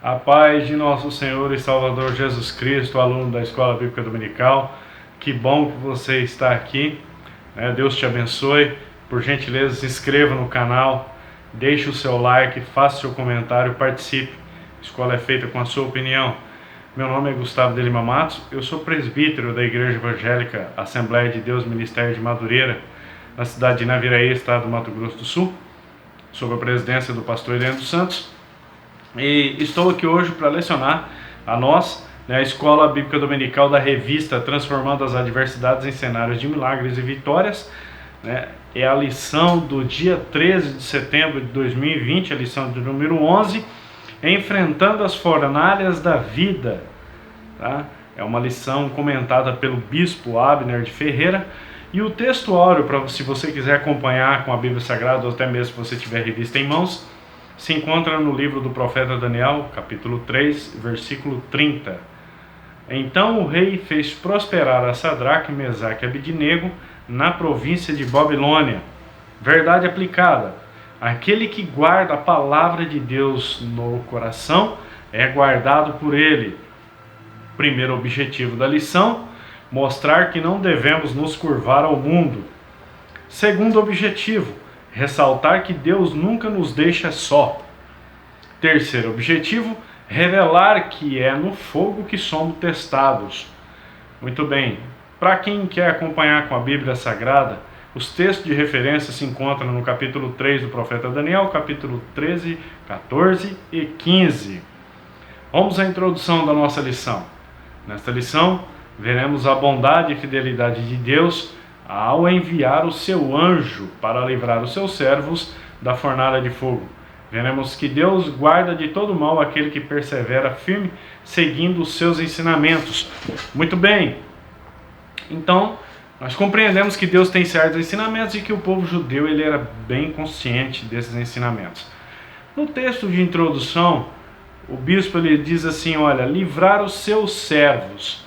A paz de nosso Senhor e Salvador Jesus Cristo, aluno da Escola Bíblica Dominical. Que bom que você está aqui. Deus te abençoe. Por gentileza, se inscreva no canal, deixe o seu like, faça seu comentário, participe. A escola é feita com a sua opinião. Meu nome é Gustavo de Lima Matos, eu sou presbítero da Igreja Evangélica Assembleia de Deus Ministério de Madureira, na cidade de Naviraí, estado do Mato Grosso do Sul, sob a presidência do pastor Heleno dos Santos. E estou aqui hoje para lecionar a nós, a Escola Bíblica Dominical da revista Transformando as Adversidades em Cenários de Milagres e Vitórias. É a lição do dia 13 de setembro de 2020, a lição de número 11, Enfrentando as Fornalhas da Vida. Tá? É uma lição comentada pelo bispo Abner de Ferreira. E o texto áureo, se você quiser acompanhar com a Bíblia Sagrada, ou até mesmo se você tiver a revista em mãos, se encontra no livro do profeta Daniel, capítulo 3, versículo 30. Então o rei fez prosperar a Sadraque, Mesaque e Abidnego na província de Babilônia. Verdade aplicada: aquele que guarda a palavra de Deus no coração é guardado por ele. Primeiro objetivo da lição: mostrar que não devemos nos curvar ao mundo. Segundo objetivo: ressaltar que Deus nunca nos deixa só. Terceiro objetivo: revelar que é no fogo que somos testados. Muito bem, para quem quer acompanhar com a Bíblia Sagrada, os textos de referência se encontram no capítulo 3 do profeta Daniel, capítulo 13, 14 e 15. Vamos à introdução da nossa lição. Nesta lição, veremos a bondade e fidelidade de Deus ao enviar o seu anjo para livrar os seus servos da fornalha de fogo. Veremos que Deus guarda de todo mal aquele que persevera firme, seguindo os seus ensinamentos. Muito bem, então nós compreendemos que Deus tem certos ensinamentos e que o povo judeu ele era bem consciente desses ensinamentos. No texto de introdução, o bispo ele diz assim: olha, livrar os seus servos.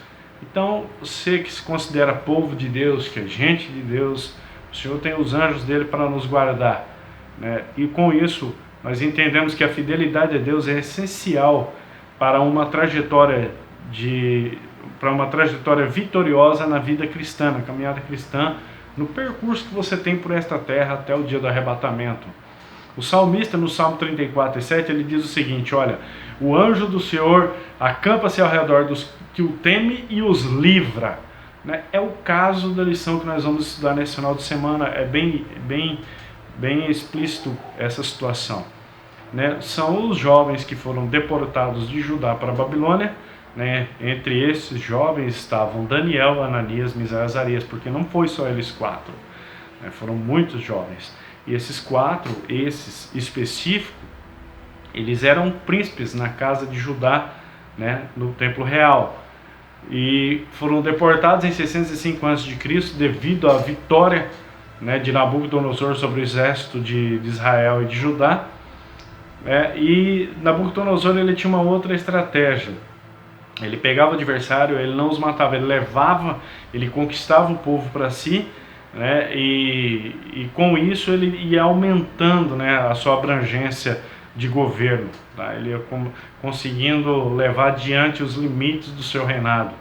Então, você que se considera povo de Deus, que é gente de Deus, o Senhor tem os anjos dele para nos guardar. E com isso, nós entendemos que a fidelidade a Deus é essencial para uma trajetória vitoriosa na vida cristã, na caminhada cristã, no percurso que você tem por esta terra até o dia do arrebatamento. O salmista, no Salmo 34:7, ele diz o seguinte: olha, o anjo do Senhor acampa-se ao redor dos que o teme e os livra. É o caso da lição que nós vamos estudar nesse final de semana. É bem explícito essa situação. São os jovens que foram deportados de Judá para a Babilônia. Entre esses jovens estavam Daniel, Ananias, Misael e Azarias, porque não foi só eles quatro, foram muitos jovens. E esses quatro, esses específicos, eles eram príncipes na casa de Judá, no templo real. E foram deportados em 605 a.C. devido à vitória de Nabucodonosor sobre o exército de Israel e de Judá. E Nabucodonosor ele tinha uma outra estratégia. Ele pegava o adversário, ele não os matava, ele levava, ele conquistava o povo para si, e com isso ele ia aumentando a sua abrangência de governo. Ele ia conseguindo levar adiante os limites do seu reinado.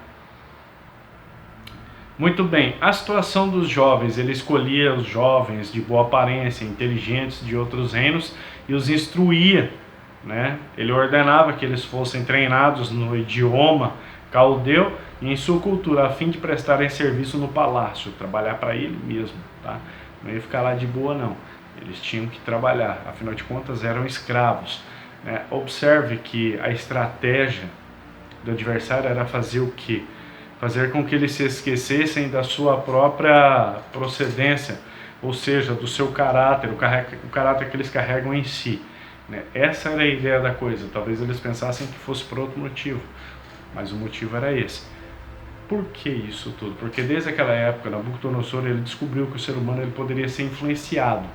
Muito bem, a situação dos jovens: ele escolhia os jovens de boa aparência, inteligentes de outros reinos e os instruía. Ele ordenava que eles fossem treinados no idioma caldeu e em sua cultura, a fim de prestarem serviço no palácio, trabalhar para ele mesmo. Não ia ficar lá de boa, não. Eles tinham que trabalhar, afinal de contas eram escravos. Observe que a estratégia do adversário era fazer o quê? Fazer com que eles se esquecessem da sua própria procedência, ou seja, do seu caráter, o caráter que eles carregam em si. Essa era a ideia da coisa. Talvez eles pensassem que fosse por outro motivo, mas o motivo era esse. Por que isso tudo? Porque desde aquela época, Nabucodonosor ele descobriu que o ser humano ele poderia ser influenciado,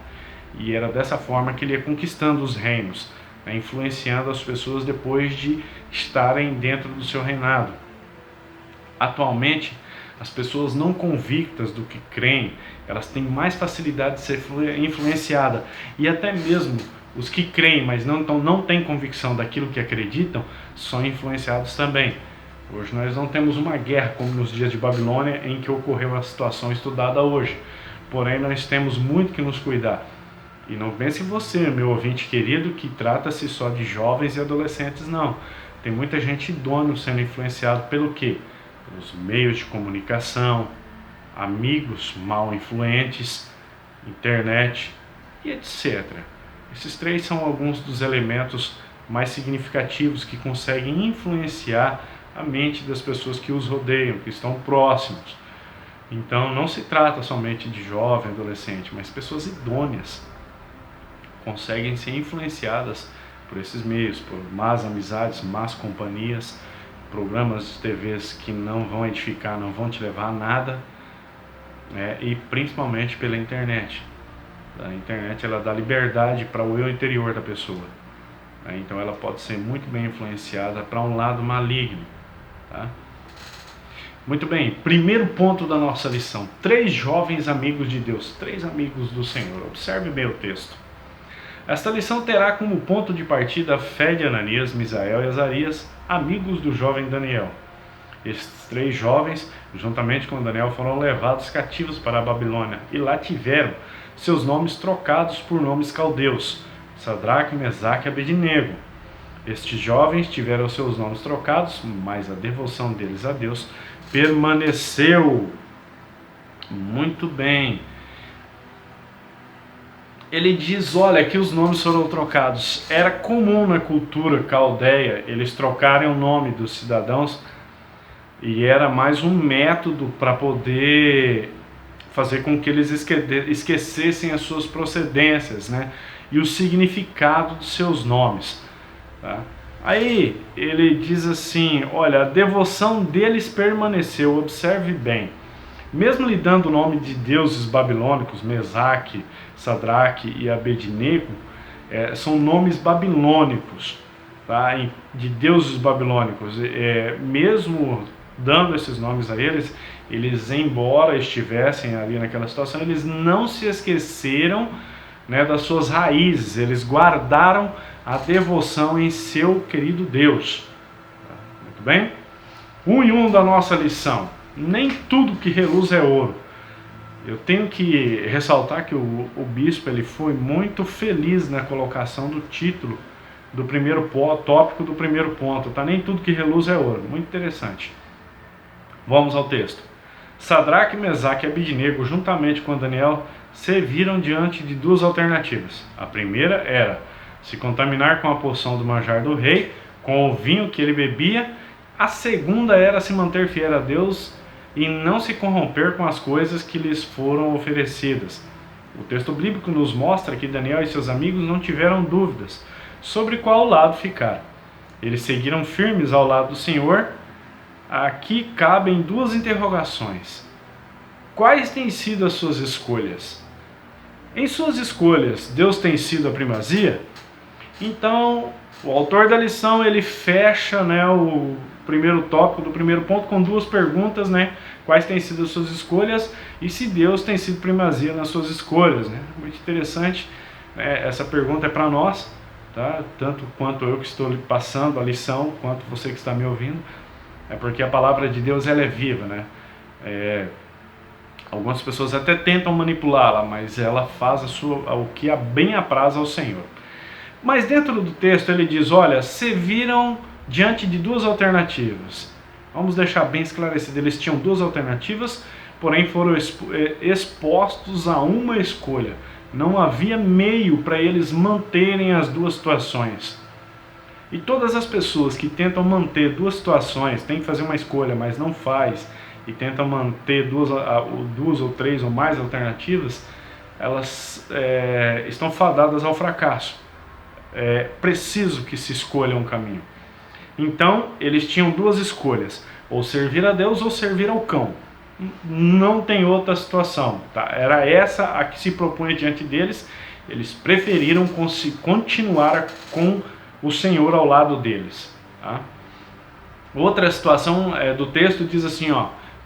e era dessa forma que ele ia conquistando os reinos, influenciando as pessoas depois de estarem dentro do seu reinado. Atualmente, as pessoas não convictas do que creem, elas têm mais facilidade de ser influenciadas, e até mesmo Os que creem, mas não têm convicção daquilo que acreditam, são influenciados também. Hoje nós não temos uma guerra como nos dias de Babilônia, em que ocorreu a situação estudada hoje. Porém, nós temos muito que nos cuidar. E não pense você, meu ouvinte querido, que trata-se só de jovens e adolescentes, não. Tem muita gente idônea sendo influenciado pelo quê? Pelos meios de comunicação, amigos mal influentes, internet e etc. Esses três são alguns dos elementos mais significativos que conseguem influenciar a mente das pessoas que os rodeiam, que estão próximos. Então não se trata somente de jovem, adolescente, mas pessoas idôneas conseguem ser influenciadas por esses meios, por más amizades, más companhias, programas de TVs que não vão edificar, não vão te levar a nada, e principalmente pela internet. A internet ela dá liberdade para o eu interior da pessoa, então ela pode ser muito bem influenciada para um lado maligno. Tá? Muito bem, primeiro ponto da nossa lição: 3 jovens amigos de Deus, 3 amigos do Senhor. Observe bem o texto. Esta lição terá como ponto de partida a fé de Ananias, Misael e Azarias, amigos do jovem Daniel. Estes 3 jovens, juntamente com Daniel, foram levados cativos para a Babilônia e lá tiveram seus nomes trocados por nomes caldeus: Sadraque, Mesaque e Abednego. Estes jovens tiveram seus nomes trocados, mas a devoção deles a Deus permaneceu. Muito bem. Ele diz, olha, que os nomes foram trocados. Era comum na cultura caldeia eles trocarem o nome dos cidadãos, e era mais um método para poder fazer com que eles esquecessem as suas procedências, e o significado de seus nomes. Tá? Aí ele diz assim, olha, a devoção deles permaneceu. Observe bem, mesmo lhe dando o nome de deuses babilônicos, Mesaque, Sadraque e Abednego, são nomes babilônicos, tá? De deuses babilônicos. Mesmo dando esses nomes a eles, embora estivessem ali naquela situação, eles não se esqueceram, das suas raízes. Eles guardaram a devoção em seu querido Deus. Muito bem? 1 da nossa lição: nem tudo que reluz é ouro. Eu tenho que ressaltar que o bispo ele foi muito feliz na colocação do título do primeiro tópico do primeiro ponto, tá? Nem tudo que reluz é ouro. Muito interessante. Vamos ao texto. Sadraque, Mesaque e Abednego, juntamente com Daniel, se viram diante de 2 alternativas. A primeira era se contaminar com a porção do manjar do rei, com o vinho que ele bebia. A segunda era se manter fiel a Deus e não se corromper com as coisas que lhes foram oferecidas. O texto bíblico nos mostra que Daniel e seus amigos não tiveram dúvidas sobre qual lado ficar. Eles seguiram firmes ao lado do Senhor. Aqui cabem 2 interrogações. Quais têm sido as suas escolhas? Em suas escolhas, Deus tem sido a primazia? Então, o autor da lição, ele fecha, o primeiro tópico do primeiro ponto com 2 perguntas, Quais têm sido as suas escolhas e se Deus tem sido primazia nas suas escolhas, Muito interessante, essa pergunta é para nós, tá? Tanto quanto eu que estou passando a lição, quanto você que está me ouvindo, porque a palavra de Deus ela é viva, Algumas pessoas até tentam manipulá-la, mas ela faz o que bem apraz ao Senhor. Mas dentro do texto ele diz, olha, se viram diante de 2 alternativas. Vamos deixar bem esclarecido, eles tinham 2 alternativas, porém foram expostos a uma escolha. Não havia meio para eles manterem as 2 situações. E todas as pessoas que tentam manter 2 situações, têm que fazer uma escolha, mas não faz, e tentam manter 2 ou 3 ou mais alternativas, elas estão fadadas ao fracasso. É preciso que se escolha um caminho. Então, eles tinham 2 escolhas: ou servir a Deus ou servir ao cão. Não tem outra situação, tá? Era essa a que se propunha diante deles. Eles preferiram continuar com o Senhor ao lado deles, tá? Outra situação do texto diz assim,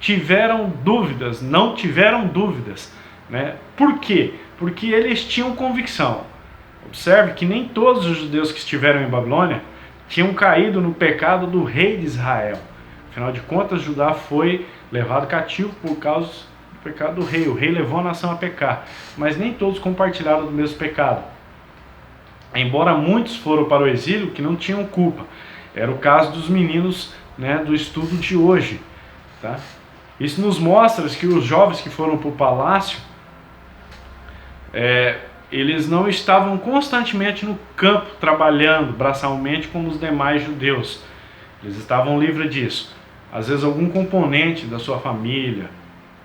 tiveram dúvidas, não tiveram dúvidas, Por quê? Porque eles tinham convicção. Observe que nem todos os judeus que estiveram em Babilônia tinham caído no pecado do rei de Israel. Afinal de contas, Judá foi levado cativo por causa do pecado do rei. O rei levou a nação a pecar, mas nem todos compartilharam do mesmo pecado. Embora muitos foram para o exílio que não tinham culpa. Era o caso dos meninos, né, do estudo de hoje. Tá? Isso nos mostra que os jovens que foram para o palácio, eles não estavam constantemente no campo trabalhando braçalmente como os demais judeus. Eles estavam livres disso. Às vezes algum componente da sua família,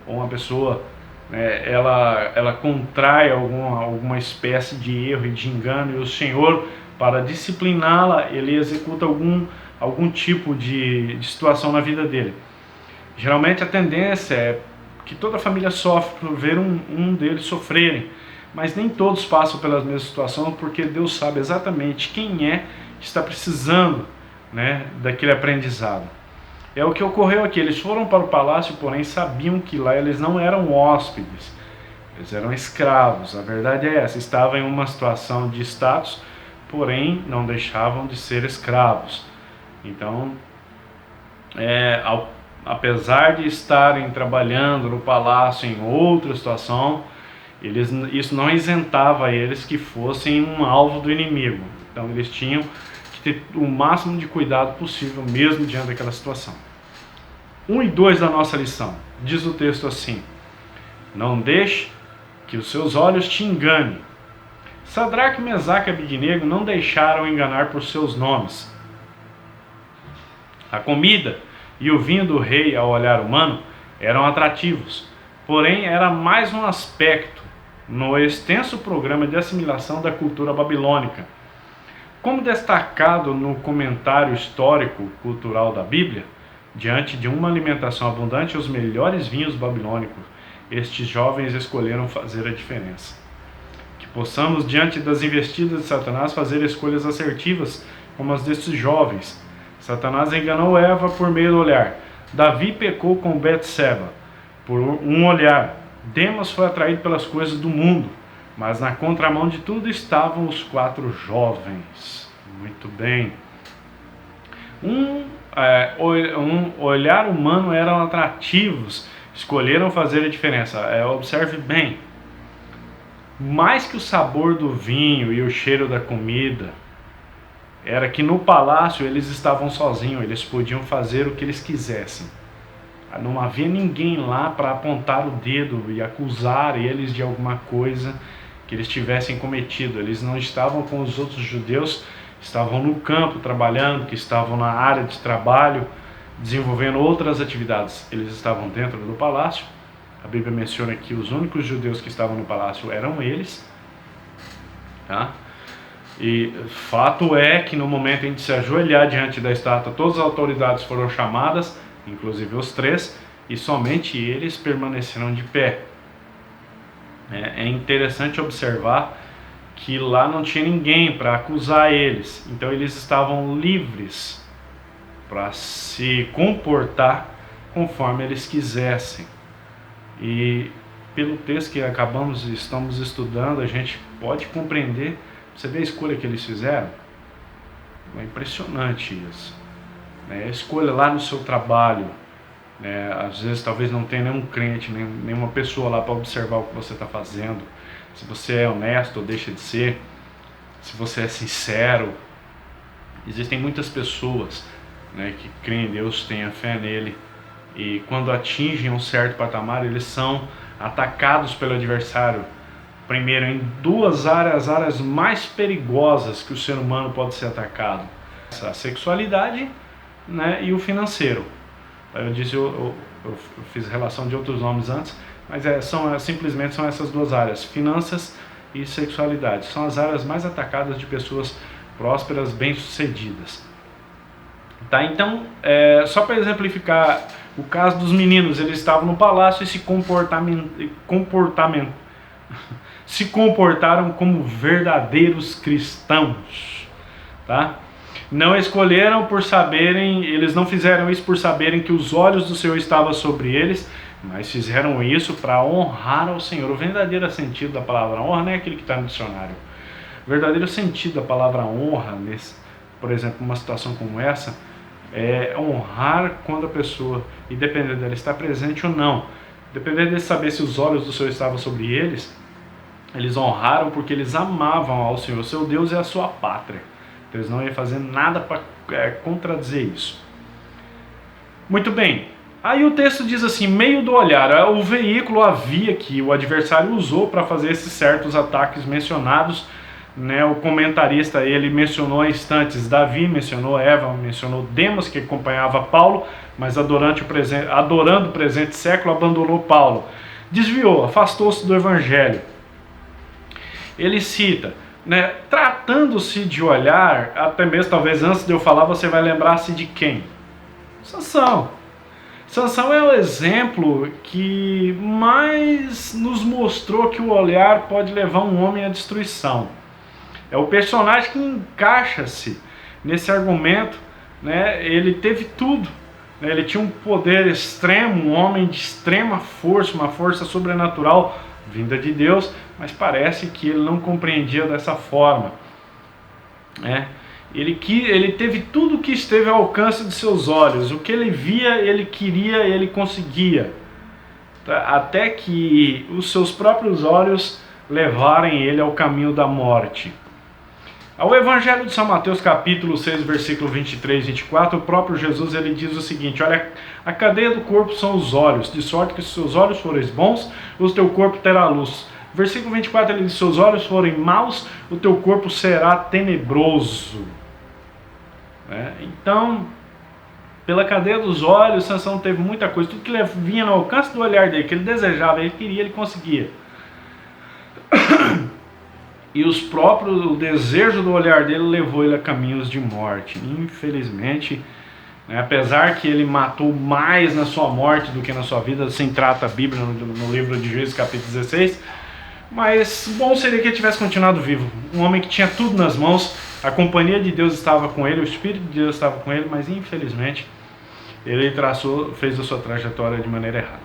ou uma pessoa, ela contrai alguma espécie de erro e de engano, e o Senhor, para discipliná-la, ele executa algum tipo de situação na vida dele. Geralmente a tendência é que toda a família sofre por ver um deles sofrerem, mas nem todos passam pelas mesmas situações, porque Deus sabe exatamente quem é que está precisando, né, daquele aprendizado. É o que ocorreu aqui. Eles foram para o palácio, porém sabiam que lá eles não eram hóspedes, eles eram escravos. A verdade é essa, estavam em uma situação de status, porém não deixavam de ser escravos. Então, apesar de estarem trabalhando no palácio em outra situação, isso não isentava eles que fossem um alvo do inimigo. Então eles tinham que ter o máximo de cuidado possível mesmo diante daquela situação. 1 e 2 da nossa lição, diz o texto assim: não deixe que os seus olhos te enganem. Sadraque, Mesaque e Abednego não deixaram enganar por seus nomes. A comida e o vinho do rei, ao olhar humano, eram atrativos, porém era mais um aspecto no extenso programa de assimilação da cultura babilônica. Como destacado no comentário histórico-cultural da Bíblia, diante de uma alimentação abundante e os melhores vinhos babilônicos, estes jovens escolheram fazer a diferença. Que possamos, diante das investidas de Satanás, fazer escolhas assertivas como as destes jovens. Satanás enganou Eva por meio do olhar. Davi pecou com Betseba por um olhar. Demas foi atraído pelas coisas do mundo, mas na contramão de tudo estavam os 4 jovens. Muito bem. Um olhar humano eram atrativos, escolheram fazer a diferença. Observe bem, mais que o sabor do vinho e o cheiro da comida, era que no palácio eles estavam sozinhos, eles podiam fazer o que eles quisessem. Não havia ninguém lá para apontar o dedo e acusar eles de alguma coisa que eles tivessem cometido. Eles não estavam com os outros judeus, estavam no campo trabalhando, que estavam na área de trabalho, desenvolvendo outras atividades. Eles estavam dentro do palácio. A Bíblia menciona que os únicos judeus que estavam no palácio eram eles. Tá? E fato é que no momento em que se ajoelhar diante da estátua, todas as autoridades foram chamadas, inclusive os 3, e somente eles permaneceram de pé. É interessante observar que lá não tinha ninguém para acusar eles, então eles estavam livres para se comportar conforme eles quisessem. E pelo texto que estamos estudando, a gente pode compreender. Você vê a escolha que eles fizeram? É impressionante isso. A escolha lá no seu trabalho, às vezes talvez não tenha nenhum crente, nenhuma pessoa lá para observar o que você está fazendo, se você é honesto ou deixa de ser, se você é sincero. Existem muitas pessoas, que creem em Deus, têm a fé nele, e quando atingem um certo patamar, eles são atacados pelo adversário, primeiro em 2 áreas mais perigosas que o ser humano pode ser atacado: a sexualidade, e o financeiro. Eu fiz relação de outros nomes antes, mas simplesmente são essas 2 áreas, finanças e sexualidade. São as áreas mais atacadas de pessoas prósperas, bem-sucedidas. Tá? Então, só para exemplificar o caso dos meninos, eles estavam no palácio e se comportaram como verdadeiros cristãos. Tá? Não escolheram por saberem, eles não fizeram isso por saberem que os olhos do Senhor estavam sobre eles, mas fizeram isso para honrar ao Senhor. O verdadeiro sentido da palavra honra não é aquele que está no dicionário. O verdadeiro sentido da palavra honra, por exemplo, numa situação como essa, é honrar quando a pessoa, independente dela estar presente ou não, dependendo de saber se os olhos do Senhor estavam sobre eles, eles honraram porque eles amavam ao Senhor, seu Deus é a sua pátria. Então eles não iam fazer nada para contradizer isso. Muito bem. Aí o texto diz assim, meio do olhar, o veículo, a via que o adversário usou para fazer esses certos ataques mencionados, né? O comentarista, ele mencionou há instantes, Davi mencionou Eva, mencionou Demas, que acompanhava Paulo, mas adorando o presente século, abandonou Paulo. Desviou, afastou-se do evangelho. Ele cita, né, tratando-se de olhar, até mesmo talvez antes de eu falar, você vai lembrar-se de quem? Sansão. Sansão é o exemplo que mais nos mostrou que o olhar pode levar um homem à destruição. É o personagem que encaixa-se nesse argumento, né? Ele teve tudo, né? Ele tinha um poder extremo, um homem de extrema força, uma força sobrenatural vinda de Deus, mas parece que ele não compreendia dessa forma, né? Ele teve tudo que esteve ao alcance de seus olhos, o que ele via, ele queria, ele conseguia, tá? Até que os seus próprios olhos levarem ele ao caminho da morte. Ao Evangelho de São Mateus, capítulo 6, versículo 23 e 24, o próprio Jesus ele diz o seguinte, olha, a cadeia do corpo são os olhos, de sorte que se seus olhos forem bons, o teu corpo terá luz. Versículo 24, ele diz, se seus olhos forem maus, o teu corpo será tenebroso. Então, pela cadeia dos olhos, Sansão teve muita coisa, tudo que ele vinha no alcance do olhar dele, que ele desejava, ele queria, ele conseguia. E o desejo do olhar dele levou ele a caminhos de morte. Infelizmente, né, apesar que ele matou mais na sua morte do que na sua vida, assim trata a Bíblia no livro de Juízes, capítulo 16, mas bom seria que ele tivesse continuado vivo. Um homem que tinha tudo nas mãos, a companhia de Deus estava com ele, o Espírito de Deus estava com ele, mas infelizmente ele fez a sua trajetória de maneira errada.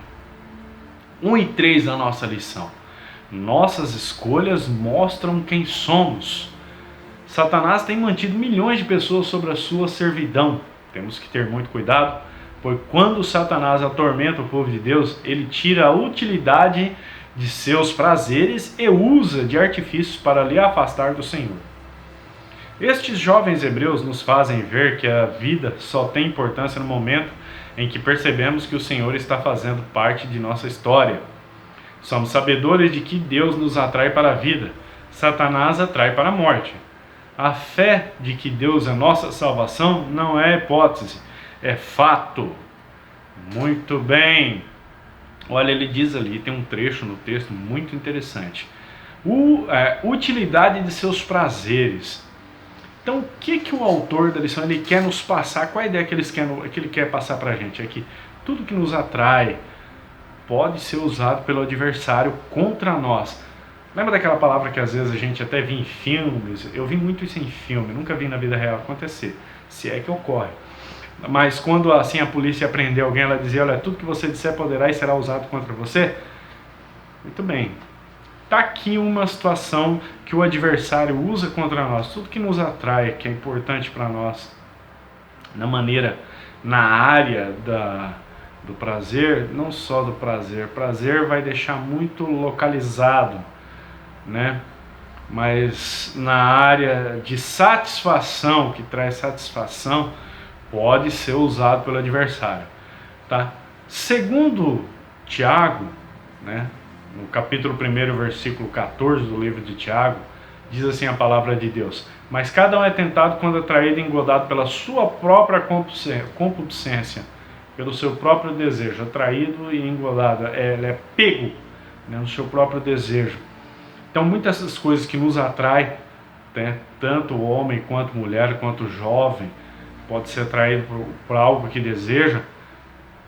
1 e 3 da nossa lição. Nossas escolhas mostram quem somos. Satanás tem mantido milhões de pessoas sobre a sua servidão. Temos que ter muito cuidado, pois quando Satanás atormenta o povo de Deus, ele tira a utilidade de seus prazeres e usa de artifícios para lhe afastar do Senhor. Estes jovens hebreus nos fazem ver que a vida só tem importância no momento em que percebemos que o Senhor está fazendo parte de nossa história. Somos sabedores de que Deus nos atrai para a vida, Satanás atrai para a morte. A fé de que Deus é nossa salvação não é hipótese, é fato. Muito bem. Olha, ele diz ali, tem um trecho no texto muito interessante. Utilidade de seus prazeres. Então, o que o autor da lição ele quer nos passar? Qual a ideia que ele quer passar para a gente? É que tudo que nos atrai pode ser usado pelo adversário contra nós. Lembra daquela palavra que às vezes a gente até vê em filmes? Eu vi muito isso em filme, nunca vi na vida real acontecer, se é que ocorre. Mas quando assim a polícia prender alguém, ela dizia, olha, tudo que você disser poderá e será usado contra você. Muito bem. Está aqui uma situação que o adversário usa contra nós. Tudo que nos atrai, que é importante para nós, na área do prazer, não só do prazer. Prazer vai deixar muito localizado, né? Mas na área de satisfação, que traz satisfação, pode ser usado pelo adversário, tá? Segundo Tiago, né, no capítulo 1, versículo 14 do livro de Tiago, diz assim a palavra de Deus: mas cada um é tentado quando atraído e engodado pela sua própria concupiscência, pelo seu próprio desejo, atraído e engodado, ele é pego, né, no seu próprio desejo. Então muitas dessas coisas que nos atraem, né, tanto o homem quanto mulher, quanto jovem, pode ser atraído por algo que deseja.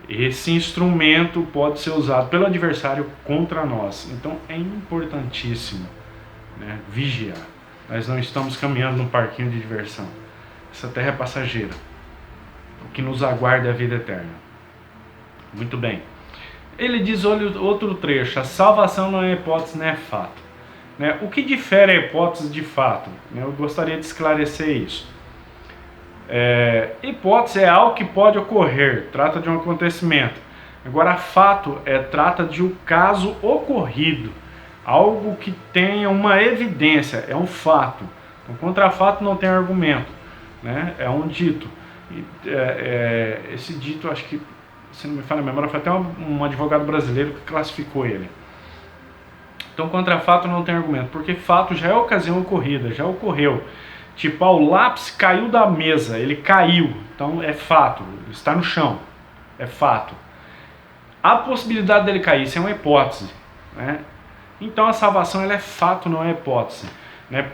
Esse instrumento pode ser usado pelo adversário contra nós. Então é importantíssimo, né, vigiar. Nós não estamos caminhando num parquinho de diversão. Essa terra é passageira. O que nos aguarda é a vida eterna. Muito bem. Ele diz, olha outro trecho, a salvação não é hipótese, não é fato. né? O que difere a hipótese de fato? Né? Eu gostaria de esclarecer isso. Hipótese é algo que pode ocorrer, trata de um acontecimento. Agora, fato trata de um caso ocorrido, algo que tenha uma evidência, é um fato. Então, contra fato não tem argumento, né? É um dito. Esse dito, acho que, se não me falha a memória, foi até um advogado brasileiro que classificou ele. Então, contra fato não tem argumento, porque fato já é ocasião ocorrida, já ocorreu. Tipo, o lápis caiu da mesa, ele caiu, então é fato, está no chão, é fato. A possibilidade dele cair, isso é uma hipótese, né? Então a salvação ela é fato, não é hipótese, né?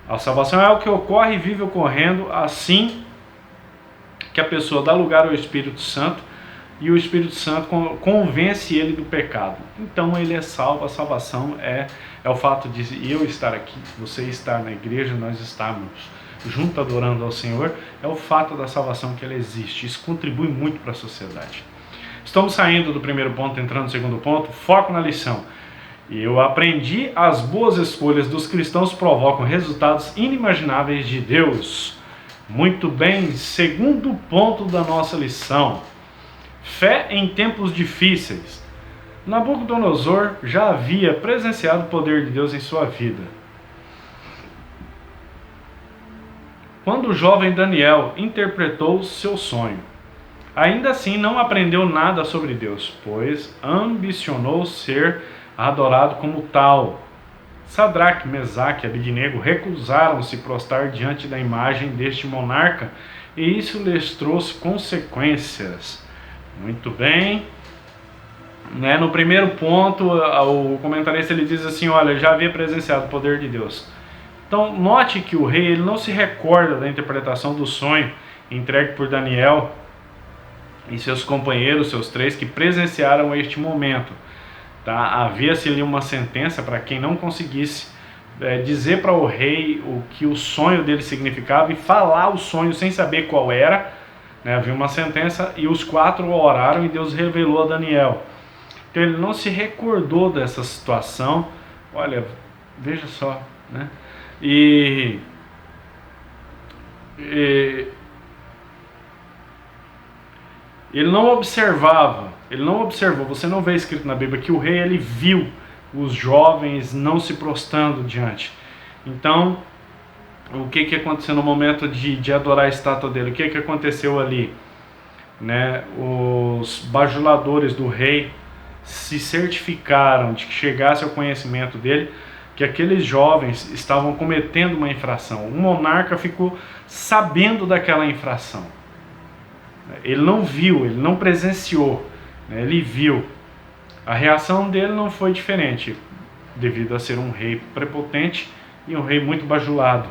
A salvação é o que ocorre e vive ocorrendo assim que a pessoa dá lugar ao Espírito Santo e o Espírito Santo convence ele do pecado. Então ele é salvo. A salvação é o fato de eu estar aqui, você estar na igreja, nós estarmos juntos adorando ao Senhor, é o fato da salvação que ela existe. Isso contribui muito para a sociedade. Estamos saindo do primeiro ponto, entrando no segundo ponto, foco na lição. Eu aprendi, as boas escolhas dos cristãos provocam resultados inimagináveis de Deus. Muito bem, segundo ponto da nossa lição. Fé em tempos difíceis. Nabucodonosor já havia presenciado o poder de Deus em sua vida. Quando o jovem Daniel interpretou seu sonho, ainda assim não aprendeu nada sobre Deus, pois ambicionou ser adorado como tal. Sadraque, Mesaque e Abednego recusaram-se prostrar diante da imagem deste monarca, e isso lhes trouxe consequências. Muito bem. Né? No primeiro ponto, o comentarista ele diz assim, olha, já havia presenciado o poder de Deus. Então, note que o rei ele não se recorda da interpretação do sonho entregue por Daniel e seus companheiros, seus três, que presenciaram este momento. Tá? Havia-se ali uma sentença para quem não conseguisse dizer para o rei o que o sonho dele significava e falar o sonho sem saber qual era. Né? Havia uma sentença e os 4 oraram e Deus revelou a Daniel. Então ele não se recordou dessa situação. Olha, veja só, né? Ele não observava, você não vê escrito na Bíblia que o rei ele viu os jovens não se prostrando diante. Então, o que aconteceu no momento de adorar a estátua dele? O que aconteceu ali? Né? Os bajuladores do rei se certificaram de que chegasse ao conhecimento dele que aqueles jovens estavam cometendo uma infração. O monarca ficou sabendo daquela infração. Ele não viu, ele não presenciou, né? Ele viu. A reação dele não foi diferente, devido a ser um rei prepotente e um rei muito bajulado.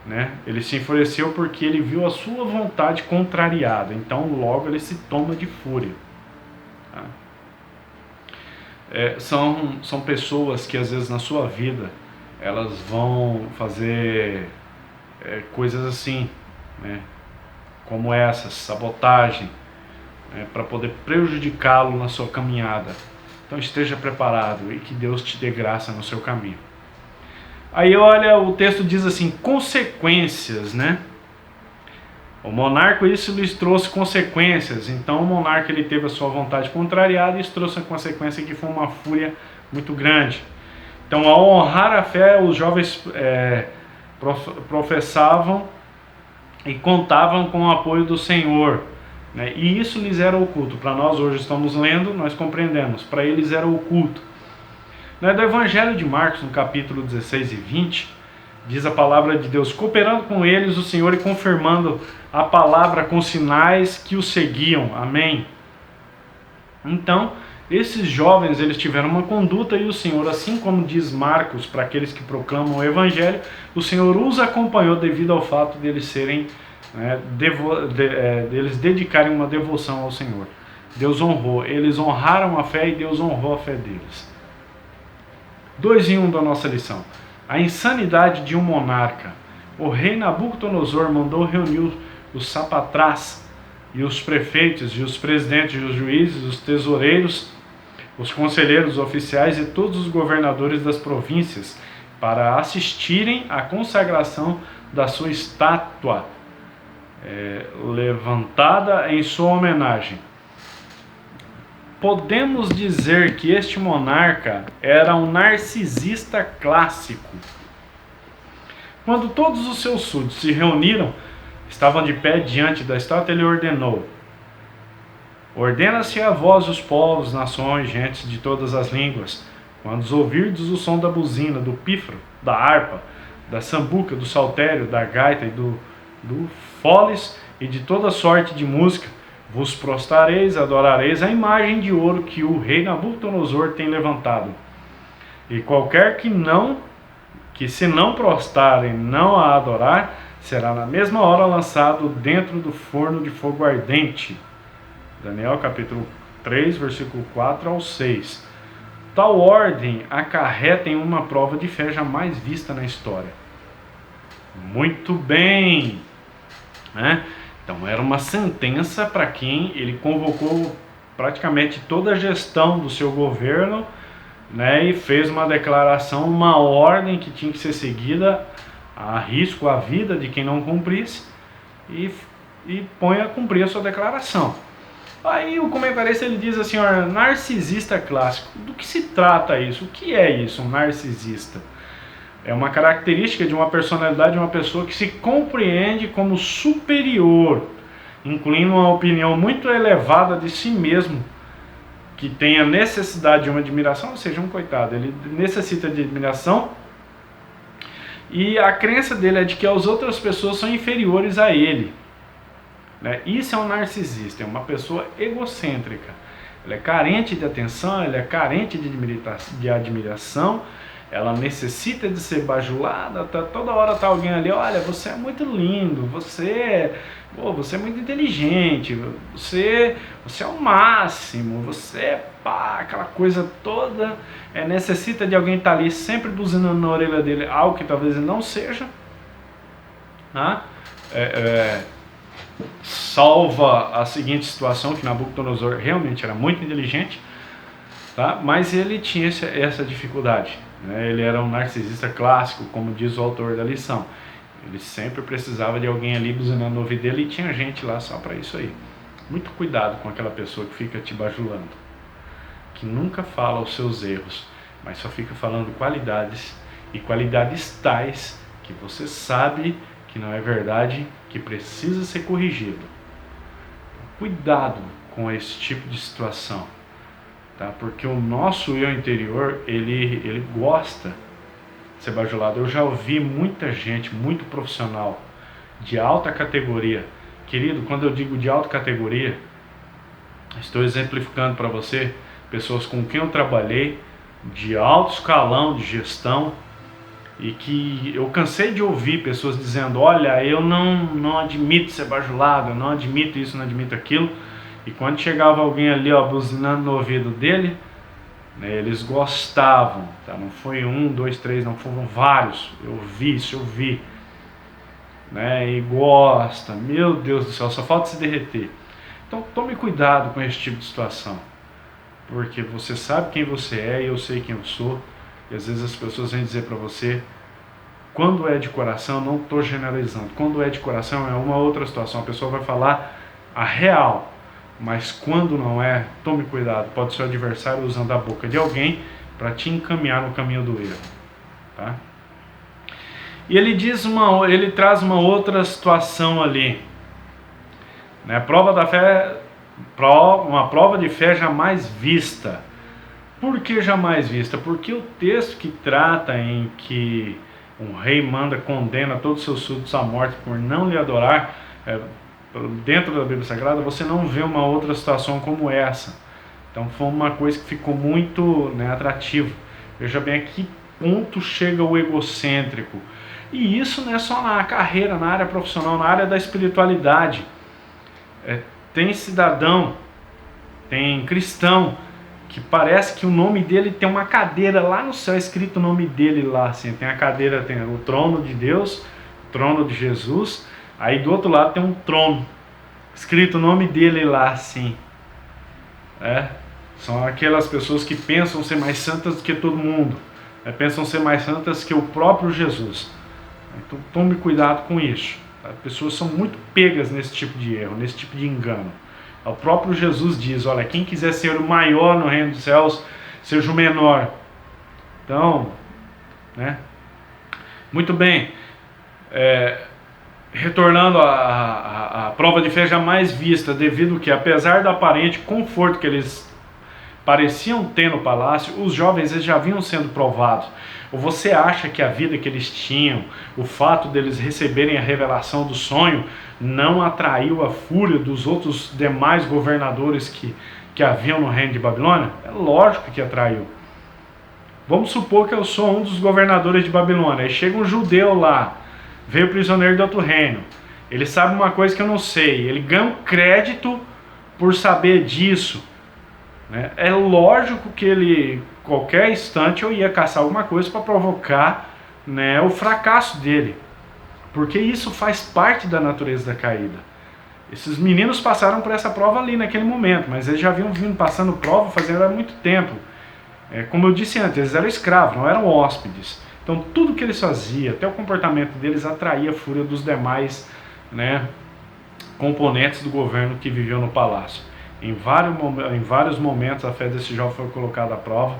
Né? Ele se enfureceu porque ele viu a sua vontade contrariada, então logo ele se toma de fúria. Tá? São pessoas que às vezes na sua vida elas vão fazer coisas assim, né? Como essas, sabotagem, né? Para poder prejudicá-lo na sua caminhada. Então esteja preparado e que Deus te dê graça no seu caminho. Aí olha, o texto diz assim, consequências, né? O monarca, isso lhes trouxe consequências. Então o monarca ele teve a sua vontade contrariada e isso trouxe a consequência que foi uma fúria muito grande. Então ao honrar a fé, os jovens professavam e contavam com o apoio do Senhor. Né? E isso lhes era oculto. Para nós hoje estamos lendo, nós compreendemos. Para eles era oculto. No Evangelho de Marcos, no capítulo 16 e 20, diz a palavra de Deus, cooperando com eles o Senhor e confirmando a palavra com sinais que o seguiam. Amém. Então, esses jovens, eles tiveram uma conduta e o Senhor, assim como diz Marcos, para aqueles que proclamam o Evangelho, o Senhor os acompanhou devido ao fato de eles serem, deles dedicarem uma devoção ao Senhor. Deus honrou, eles honraram a fé e Deus honrou a fé deles. 2 em 1 da nossa lição. A insanidade de um monarca. O rei Nabucodonosor mandou reunir os sapatrás e os prefeitos e os presidentes e os juízes, os tesoureiros, os conselheiros, os oficiais e todos os governadores das províncias para assistirem à consagração da sua estátua levantada em sua homenagem. Podemos dizer que este monarca era um narcisista clássico. Quando todos os seus súditos se reuniram, estavam de pé diante da estátua, ele ordenou: ordena-se a vós os povos, nações, gentes de todas as línguas, quando ouvirdes o som da buzina, do pífaro, da harpa, da sambuca, do saltério, da gaita e do foles e de toda sorte de música, vos prostrareis, adorareis a imagem de ouro que o rei Nabucodonosor tem levantado. E qualquer que se não prostrar e não a adorar, será na mesma hora lançado dentro do forno de fogo ardente. Daniel capítulo 3, versículo 4 ao 6. Tal ordem acarreta em uma prova de fé jamais vista na história. Muito bem, né? Então era uma sentença para quem ele convocou praticamente toda a gestão do seu governo, né, e fez uma declaração, uma ordem que tinha que ser seguida, a risco a vida de quem não cumprisse, e põe a cumprir a sua declaração. Aí o comentarista ele diz assim: narcisista clássico. Do que se trata isso? O que é isso, um narcisista? É uma característica de uma personalidade de uma pessoa que se compreende como superior, incluindo uma opinião muito elevada de si mesmo, que tem a necessidade de uma admiração, ou seja, um coitado, ele necessita de admiração, e a crença dele é de que as outras pessoas são inferiores a ele. Isso é um narcisista, é uma pessoa egocêntrica. Ele é carente de atenção, ele é carente de admiração, ela necessita de ser bajulada, toda hora tá alguém ali: olha, você é muito lindo, você é muito inteligente, você é o máximo, você é pá, aquela coisa toda. Necessita de alguém estar ali sempre buzinando na orelha dele, algo que talvez ele não seja. Salva a seguinte situação, que Nabucodonosor realmente era muito inteligente, tá? Mas ele tinha essa dificuldade, né? Ele era um narcisista clássico, como diz o autor da lição. Ele sempre precisava de alguém ali buzinando no ouvido dele, e tinha gente lá só para isso aí. Muito cuidado com aquela pessoa que fica te bajulando, que nunca fala os seus erros, mas só fica falando qualidades, e qualidades tais que você sabe que não é verdade, que precisa ser corrigido. Cuidado com esse tipo de situação, tá? Porque o nosso eu interior, ele gosta de ser bajulado. Eu já ouvi muita gente, muito profissional, de alta categoria. Querido, quando eu digo de alta categoria, estou exemplificando para você pessoas com quem eu trabalhei, de alto escalão de gestão, e que eu cansei de ouvir pessoas dizendo: olha, eu não admito ser bajulado, eu não admito isso, não admito aquilo. E quando chegava alguém ali, buzinando no ouvido dele, né, eles gostavam, tá? Não foi 1, 2, 3, não, foram vários. Eu vi, né? E gosta, meu Deus do céu, só falta se derreter. Então tome cuidado com esse tipo de situação, porque você sabe quem você é e eu sei quem eu sou. E às vezes as pessoas vêm dizer para você, quando é de coração, não estou generalizando, quando é de coração é uma outra situação, a pessoa vai falar a real, mas quando não é, tome cuidado, pode ser o adversário usando a boca de alguém para te encaminhar no caminho do erro, tá? E ele traz uma outra situação ali, né? Uma prova de fé jamais vista. Por que jamais vista? Porque o texto que trata em que um rei condena todos os seus súditos à morte por não lhe adorar, dentro da Bíblia Sagrada, você não vê uma outra situação como essa. Então foi uma coisa que ficou muito, né, atrativo. Veja bem a que ponto chega o egocêntrico. E isso não é só na carreira, na área profissional, na área da espiritualidade. Tem cidadão, tem cristão, que parece que o nome dele tem uma cadeira lá no céu, escrito o nome dele lá, assim, tem a cadeira, tem o trono de Deus, o trono de Jesus, aí do outro lado tem um trono, escrito o nome dele lá, assim. São aquelas pessoas que pensam ser mais santas do que todo mundo, pensam ser mais santas que o próprio Jesus. Então tome cuidado com isso. As pessoas são muito pegas nesse tipo de erro, nesse tipo de engano. O próprio Jesus diz, olha, quem quiser ser o maior no reino dos céus, seja o menor. Então, né? Muito bem. Retornando à prova de fé jamais vista, devido que, apesar do aparente conforto que eles pareciam ter no palácio, os jovens eles já vinham sendo provados. Ou você acha que a vida que eles tinham, o fato deles receberem a revelação do sonho, não atraiu a fúria dos outros demais governadores que haviam no reino de Babilônia? É lógico que atraiu. Vamos supor que eu sou um dos governadores de Babilônia, aí chega um judeu lá, veio prisioneiro de outro reino, ele sabe uma coisa que eu não sei, ele ganha um crédito por saber disso, né? É lógico que ele, qualquer instante, eu ia caçar alguma coisa para provocar, né, o fracasso dele, porque isso faz parte da natureza da caída. Esses meninos passaram por essa prova ali naquele momento, mas eles já haviam vindo passando prova fazendo há muito tempo. Como eu disse antes, eles eram escravos, não eram hóspedes. Então tudo que eles faziam, até o comportamento deles, atraía a fúria dos demais, né, componentes do governo que viviam no palácio. Em vários momentos a fé desse jovem foi colocada à prova,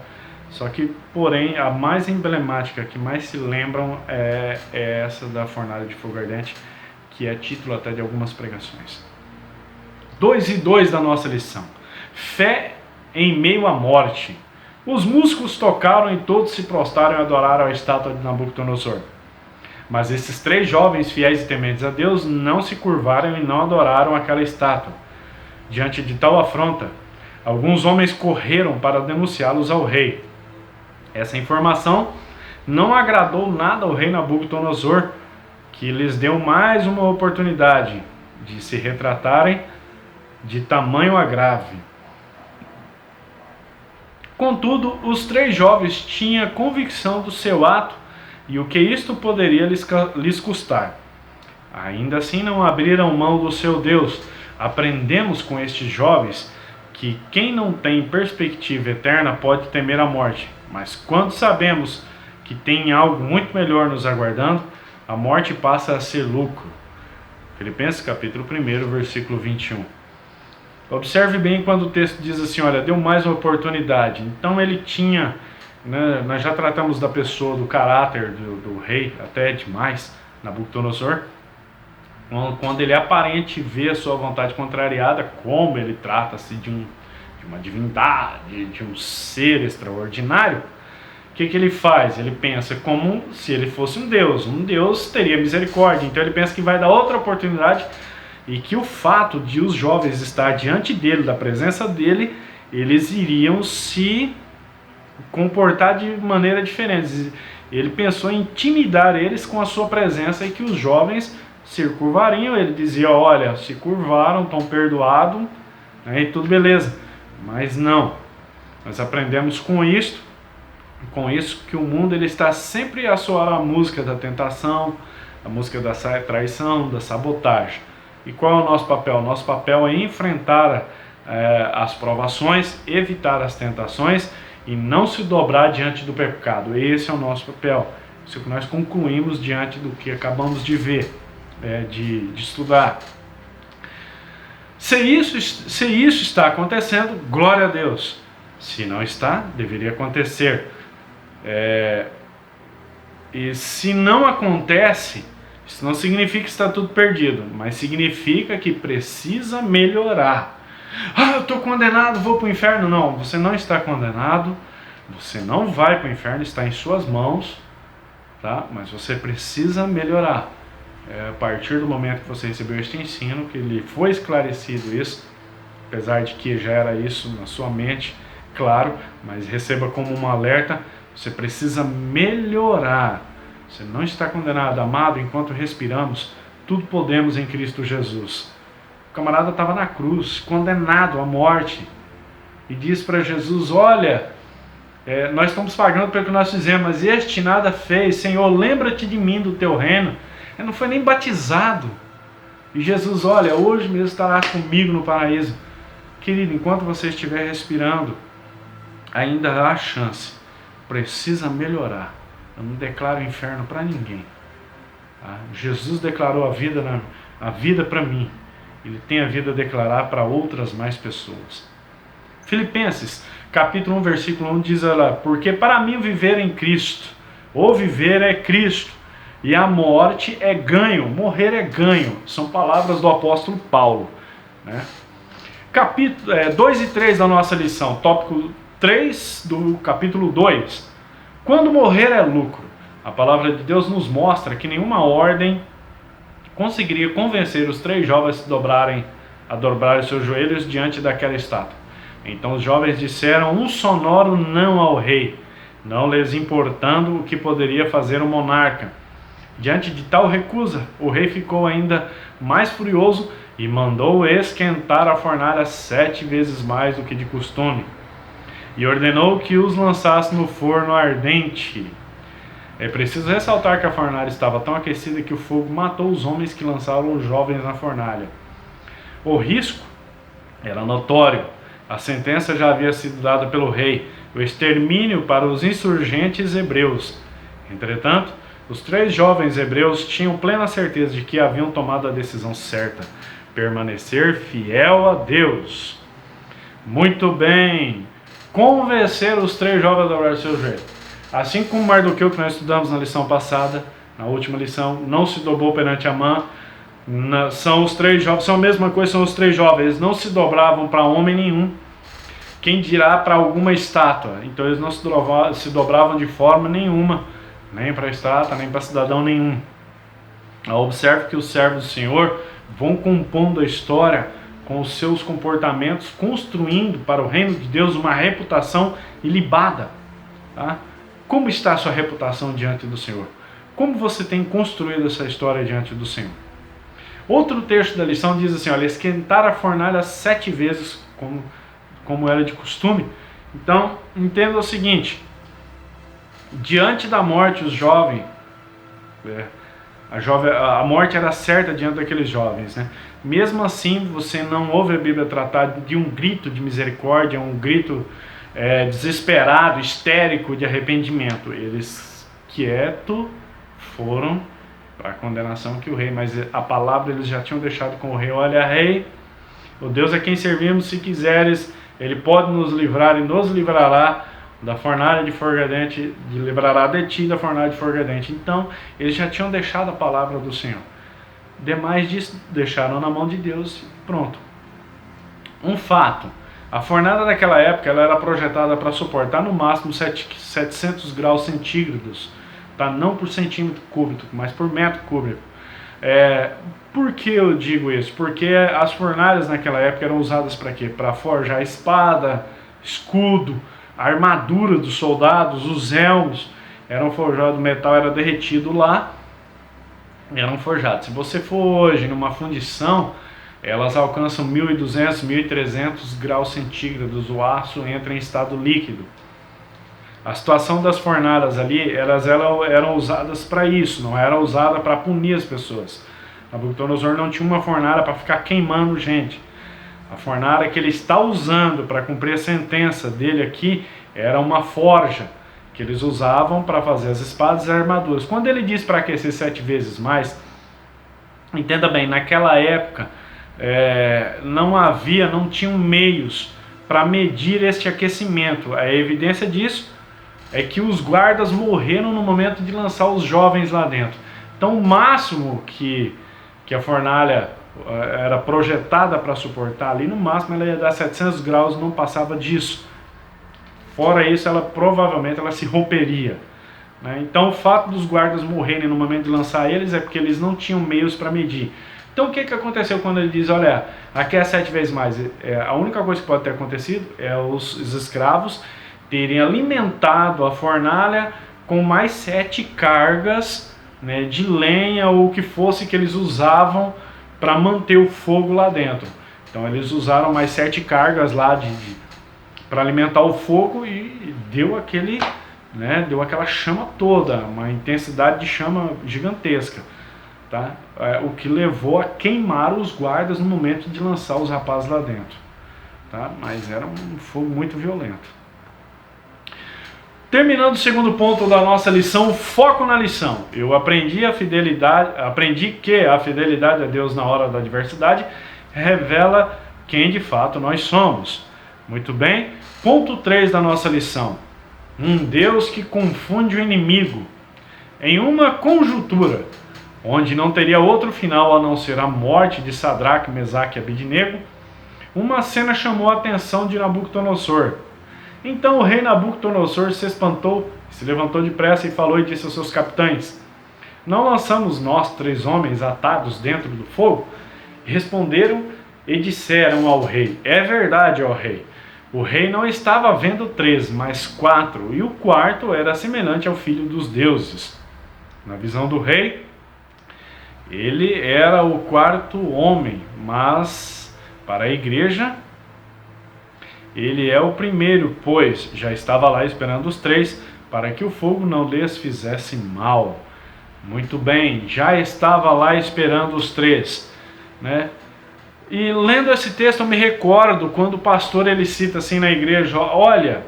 só que, porém, a mais emblemática, que mais se lembram é essa da fornalha de fogo ardente, que é título até de algumas pregações. 2 e 2 da nossa lição. Fé em meio à morte. Os músicos tocaram e todos se prostraram e adoraram a estátua de Nabucodonosor. Mas esses 3 jovens fiéis e tementes a Deus não se curvaram e não adoraram aquela estátua. Diante de tal afronta, alguns homens correram para denunciá-los ao rei. Essa informação não agradou nada ao rei Nabucodonosor, que lhes deu mais uma oportunidade de se retratarem de tamanho agravo. Contudo, os 3 jovens tinham convicção do seu ato e o que isto poderia lhes custar. Ainda assim não abriram mão do seu Deus. Aprendemos com estes jovens que quem não tem perspectiva eterna pode temer a morte, mas quando sabemos que tem algo muito melhor nos aguardando, a morte passa a ser lucro. Filipenses capítulo 1, versículo 21. Observe bem quando o texto diz assim, olha, deu mais uma oportunidade. Então ele tinha, né, nós já tratamos da pessoa, do caráter do rei, até demais, Nabucodonosor. Quando ele aparente vê a sua vontade contrariada, como ele trata-se de uma divindade, de um ser extraordinário, o que ele faz? Ele pensa como se ele fosse um Deus teria misericórdia, então ele pensa que vai dar outra oportunidade e que o fato de os jovens estar diante dele, da presença dele, eles iriam se comportar de maneira diferente. Ele pensou em intimidar eles com a sua presença e que os jovens se curvariam. Ele dizia, olha, se curvaram, estão perdoados, né, e tudo beleza. Mas não, nós aprendemos com isso que o mundo ele está sempre a soar a música da tentação, a música da traição, da sabotagem. E qual é o nosso papel? O nosso papel é enfrentar as provações, evitar as tentações e não se dobrar diante do pecado. Esse é o nosso papel. Isso é o que nós concluímos diante do que acabamos de ver, de estudar. Se isso está acontecendo, glória a Deus. Se não está, deveria acontecer. E se não acontece, isso não significa que está tudo perdido, mas significa que precisa melhorar. Eu estou condenado, vou para o inferno. Não, você não está condenado, você não vai para o inferno, está em suas mãos, tá? Mas você precisa melhorar. A partir do momento que você recebeu este ensino, que lhe foi esclarecido isso, apesar de que já era isso na sua mente, claro, mas receba como um alerta, você precisa melhorar. Você não está condenado, amado, enquanto respiramos, tudo podemos em Cristo Jesus. O camarada estava na cruz, condenado à morte, e diz para Jesus, olha, nós estamos pagando pelo que nós fizemos, mas este nada fez, Senhor, lembra-te de mim, do teu reino. Ele não foi nem batizado. E Jesus, olha, hoje mesmo estará comigo no paraíso. Querido, enquanto você estiver respirando, ainda há chance precisa melhorar. Eu não declaro inferno para ninguém. Tá? Jesus declarou a vida para mim. Ele tem a vida a declarar para outras mais pessoas. Filipenses, capítulo 1, versículo 1 diz lá: porque para mim viver em Cristo, ou viver é Cristo, e a morte é ganho, morrer é ganho. São palavras do apóstolo Paulo, né? Capítulo 2 e 3 da nossa lição, tópico 3 do capítulo 2. Quando morrer é lucro. A palavra de Deus nos mostra que nenhuma ordem conseguiria convencer os 3 jovens a dobrarem seus joelhos diante daquela estátua. Então os jovens disseram um sonoro não ao rei, não lhes importando o que poderia fazer o monarca. Diante de tal recusa, o rei ficou ainda mais furioso e mandou esquentar a fornalha 7 vezes mais do que de costume, e ordenou que os lançasse no forno ardente. É preciso ressaltar que a fornalha estava tão aquecida que o fogo matou os homens que lançaram os jovens na fornalha. O risco era notório. A sentença já havia sido dada pelo rei, o extermínio para os insurgentes hebreus. Entretanto, os 3 jovens hebreus tinham plena certeza de que haviam tomado a decisão certa: permanecer fiel a Deus. Muito bem. Convencer os 3 jovens a dobrar seus joelhos. Assim como Mardoqueu, que nós estudamos na lição passada, na última lição, não se dobrou perante Amã. São os 3 jovens, são a mesma coisa, são os 3 jovens. Eles não se dobravam para homem nenhum, quem dirá para alguma estátua. Então eles não se dobravam de forma nenhuma, nem para estátua, nem para cidadão nenhum. Observe que os servos do Senhor vão compondo a história com os seus comportamentos, construindo para o reino de Deus uma reputação ilibada. Tá? Como está a sua reputação diante do Senhor? Como você tem construído essa história diante do Senhor? Outro texto da lição diz assim: olha, esquentar a fornalha 7 vezes, como era de costume. Então, entenda o seguinte: diante da morte, os jovens, a morte era certa diante daqueles jovens, né? Mesmo assim, você não ouve a Bíblia tratar de um grito de misericórdia, um grito desesperado, histérico de arrependimento. Eles quietos foram para a condenação que o rei, mas a palavra eles já tinham deixado com o rei: olha, rei, o Deus a quem servimos, se quiseres, ele pode nos livrar e nos livrará da fornalha de fogo ardente, livrará de ti da fornalha de fogo ardente. Então, eles já tinham deixado a palavra do Senhor. Demais disso, deixaram na mão de Deus, pronto. Um fato: a fornalha daquela época ela era projetada para suportar no máximo 700 graus centígrados, tá? Não por centímetro cúbico, mas por metro cúbico. Por que eu digo isso? Porque as fornalhas naquela época eram usadas para quê? Para forjar espada, escudo, a armadura dos soldados, os elmos eram forjados, o metal era derretido lá, eram forjados. Se você for hoje numa fundição, elas alcançam 1.200, 1.300 graus centígrados, o aço entra em estado líquido. A situação das fornalhas ali, elas eram usadas para isso, não era usada para punir as pessoas. Nabucodonosor não tinha uma fornalha para ficar queimando gente. A fornalha que ele está usando para cumprir a sentença dele aqui era uma forja que eles usavam para fazer as espadas e as armaduras. Quando ele diz para aquecer 7 vezes mais, entenda bem, naquela época não tinham meios para medir este aquecimento. A evidência disso é que os guardas morreram no momento de lançar os jovens lá dentro. Então o máximo que a fornalha era projetada para suportar ali, no máximo ela ia dar 700 graus, não passava disso. Fora isso, provavelmente ela se romperia, né? Então o fato dos guardas morrerem no momento de lançar eles é porque eles não tinham meios para medir. Então o que aconteceu quando ele diz, olha, aqui é 7 vezes mais? A única coisa que pode ter acontecido é os escravos terem alimentado a fornalha com mais 7 cargas, né, de lenha ou o que fosse que eles usavam para manter o fogo lá dentro. Então eles usaram mais 7 cargas lá para alimentar o fogo e deu aquela chama toda, uma intensidade de chama gigantesca, tá? O que levou a queimar os guardas no momento de lançar os rapazes lá dentro, tá? Mas era um fogo muito violento. Terminando o segundo ponto da nossa lição, foco na lição. Eu aprendi que a fidelidade a Deus na hora da adversidade revela quem de fato nós somos. Muito bem. Ponto 3 da nossa lição. Um Deus que confunde o inimigo. Em uma conjuntura, onde não teria outro final a não ser a morte de Sadraque, Mesaque e Abednego, uma cena chamou a atenção de Nabucodonosor. Então o rei Nabucodonosor se espantou, se levantou depressa e falou e disse aos seus capitães: não lançamos nós 3 homens atados dentro do fogo? E responderam e disseram ao rei: é verdade, ó rei. O rei não estava vendo 3, mas 4, e o quarto era semelhante ao filho dos deuses. Na visão do rei, ele era o 4º homem, mas para a igreja ele é o primeiro, pois já estava lá esperando os 3, para que o fogo não lhes fizesse mal. Muito bem, já estava lá esperando os 3, né? E lendo esse texto eu me recordo quando o pastor ele cita assim na igreja: olha,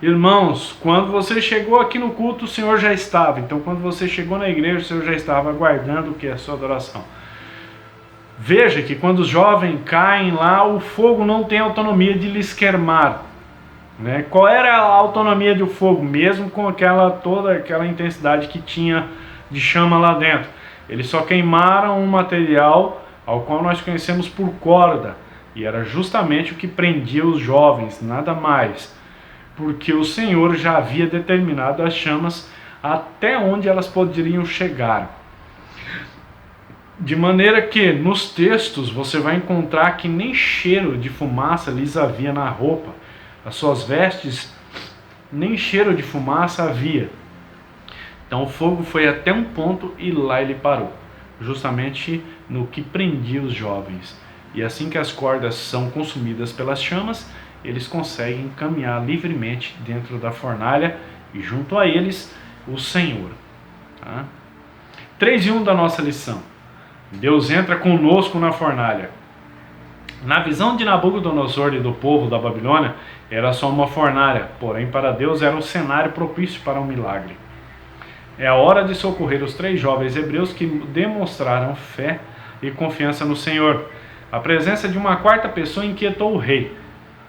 irmãos, quando você chegou aqui no culto o Senhor já estava. Então quando você chegou na igreja o Senhor já estava aguardando o que é a sua adoração. Veja que quando os jovens caem lá, o fogo não tem autonomia de lhes queimar, né? Qual era a autonomia do fogo? Mesmo com toda aquela intensidade que tinha de chama lá dentro, eles só queimaram um material ao qual nós conhecemos por corda, e era justamente o que prendia os jovens, nada mais, porque o Senhor já havia determinado as chamas até onde elas poderiam chegar. De maneira que nos textos você vai encontrar que nem cheiro de fumaça lhes havia na roupa, as suas vestes nem cheiro de fumaça havia. Então o fogo foi até um ponto e lá ele parou, justamente no que prendia os jovens. E assim que as cordas são consumidas pelas chamas, eles conseguem caminhar livremente dentro da fornalha e junto a eles o Senhor. 3:1 da nossa lição. Deus entra conosco na fornalha. Na visão de Nabucodonosor e do povo da Babilônia, era só uma fornalha, porém para Deus era um cenário propício para um milagre. É a hora de socorrer os 3 jovens hebreus que demonstraram fé e confiança no Senhor. A presença de uma 4ª pessoa inquietou o rei.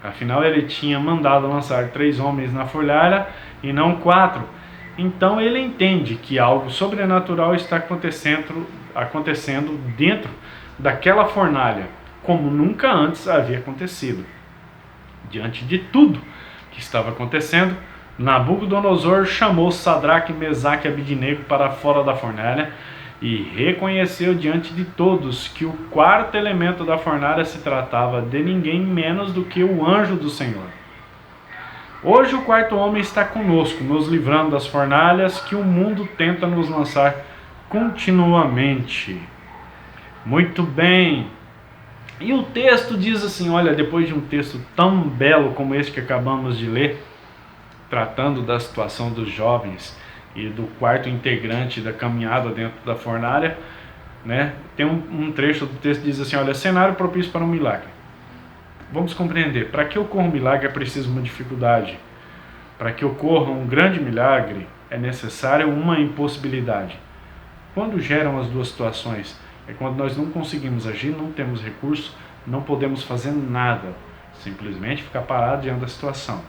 Afinal, ele tinha mandado lançar 3 homens na fornalha e não 4. Então ele entende que algo sobrenatural está acontecendo dentro daquela fornalha, como nunca antes havia acontecido. Diante de tudo que estava acontecendo, Nabucodonosor chamou Sadraque, Mesaque e Abednego para fora da fornalha e reconheceu diante de todos que o 4º elemento da fornalha se tratava de ninguém menos do que o anjo do Senhor. Hoje o 4º homem está conosco, nos livrando das fornalhas que o mundo tenta nos lançar continuamente. Muito bem. E o texto diz assim, olha, depois de um texto tão belo como esse que acabamos de ler, tratando da situação dos jovens e do 4º integrante da caminhada dentro da fornalha, né? Tem um trecho do texto que diz assim, olha, cenário propício para um milagre. Vamos compreender, para que ocorra um milagre é preciso uma dificuldade. Para que ocorra um grande milagre é necessário uma impossibilidade. Quando geram as duas situações? É quando nós não conseguimos agir, não temos recurso, não podemos fazer nada, simplesmente ficar parado diante da situação.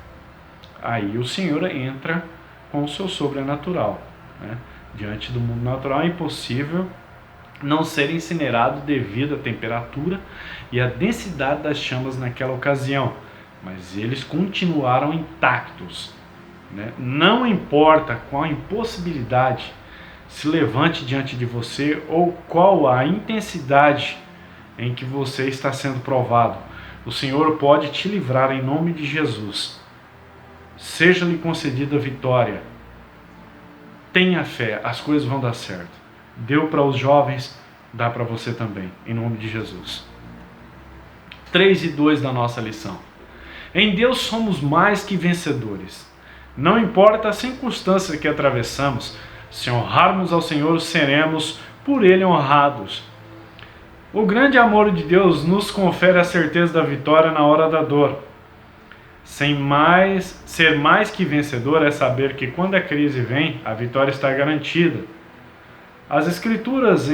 Aí o Senhor entra com o seu sobrenatural, né? Diante do mundo natural é impossível não ser incinerado devido à temperatura e à densidade das chamas naquela ocasião, mas eles continuaram intactos, né? Não importa qual a impossibilidade se levante diante de você ou qual a intensidade em que você está sendo provado, o Senhor pode te livrar em nome de Jesus. Seja-lhe concedida a vitória. Tenha fé, as coisas vão dar certo. Deu para os jovens, dá para você também, em nome de Jesus. 3:2 da nossa lição. Em Deus somos mais que vencedores. Não importa a circunstância que atravessamos, se honrarmos ao Senhor, seremos por Ele honrados. O grande amor de Deus nos confere a certeza da vitória na hora da dor. Ser mais que vencedor é saber que quando a crise vem, a vitória está garantida. As escrituras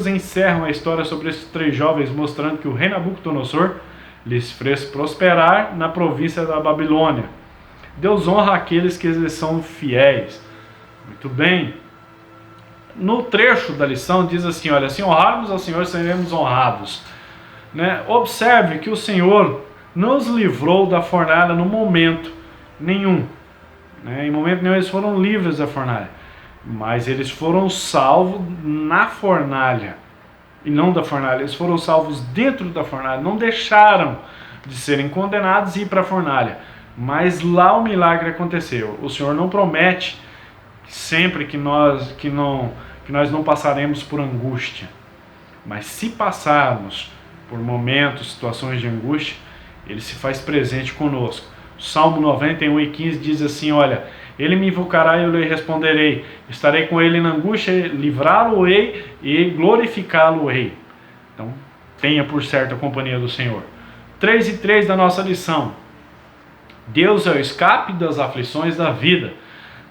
encerram a história sobre esses 3 jovens, mostrando que o rei Nabucodonosor lhes fez prosperar na província da Babilônia. Deus honra aqueles que lhes são fiéis. Muito bem. No trecho da lição diz assim, olha, se honrarmos ao Senhor, seremos honrados. Né? Observe que o Senhor nos livrou da fornalha no momento nenhum. Né? Em momento nenhum eles foram livres da fornalha. Mas eles foram salvos na fornalha. E não da fornalha. Eles foram salvos dentro da fornalha. Não deixaram de serem condenados e ir para a fornalha. Mas lá o milagre aconteceu. O Senhor não promete sempre que nós não passaremos por angústia. Mas se passarmos por momentos, situações de angústia, Ele se faz presente conosco. Salmo 91:15 diz assim, olha, Ele me invocará e eu lhe responderei. Estarei com Ele na angústia, livrá-lo-ei e glorificá-lo-ei. Então, tenha por certo a companhia do Senhor. 3:3 da nossa lição. Deus é o escape das aflições da vida.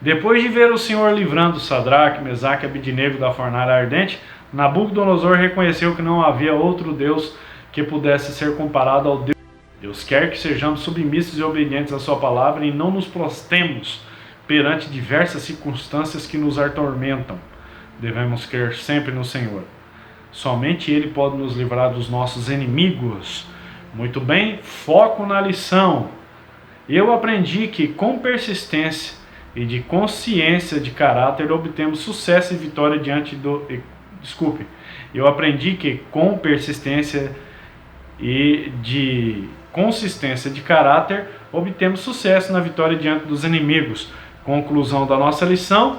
Depois de ver o Senhor livrando Sadraque, Mesaque e Abidnego da fornalha ardente, Nabucodonosor reconheceu que não havia outro Deus que pudesse ser comparado ao Deus. Deus quer que sejamos submissos e obedientes à sua palavra e não nos prostremos perante diversas circunstâncias que nos atormentam. Devemos crer sempre no Senhor. Somente Ele pode nos livrar dos nossos inimigos. Muito bem, foco na lição. Eu aprendi que com persistência e de consciência de caráter obtemos sucesso e vitória diante do... Eu aprendi que com persistência e de consistência de caráter obtemos sucesso na vitória diante dos inimigos. Conclusão da nossa lição: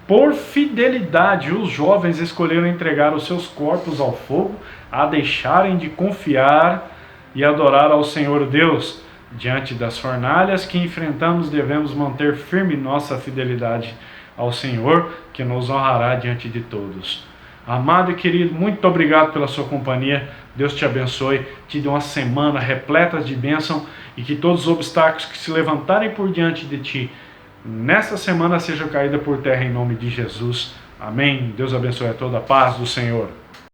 por fidelidade, os jovens escolheram entregar os seus corpos ao fogo, a deixarem de confiar e adorar ao Senhor Deus. Diante das fornalhas que enfrentamos, devemos manter firme nossa fidelidade ao Senhor, que nos honrará diante de todos. Amado e querido, muito obrigado pela sua companhia. Deus te abençoe, te dê uma semana repleta de bênção e que todos os obstáculos que se levantarem por diante de ti nessa semana sejam caídos por terra em nome de Jesus. Amém. Deus abençoe a toda a paz do Senhor.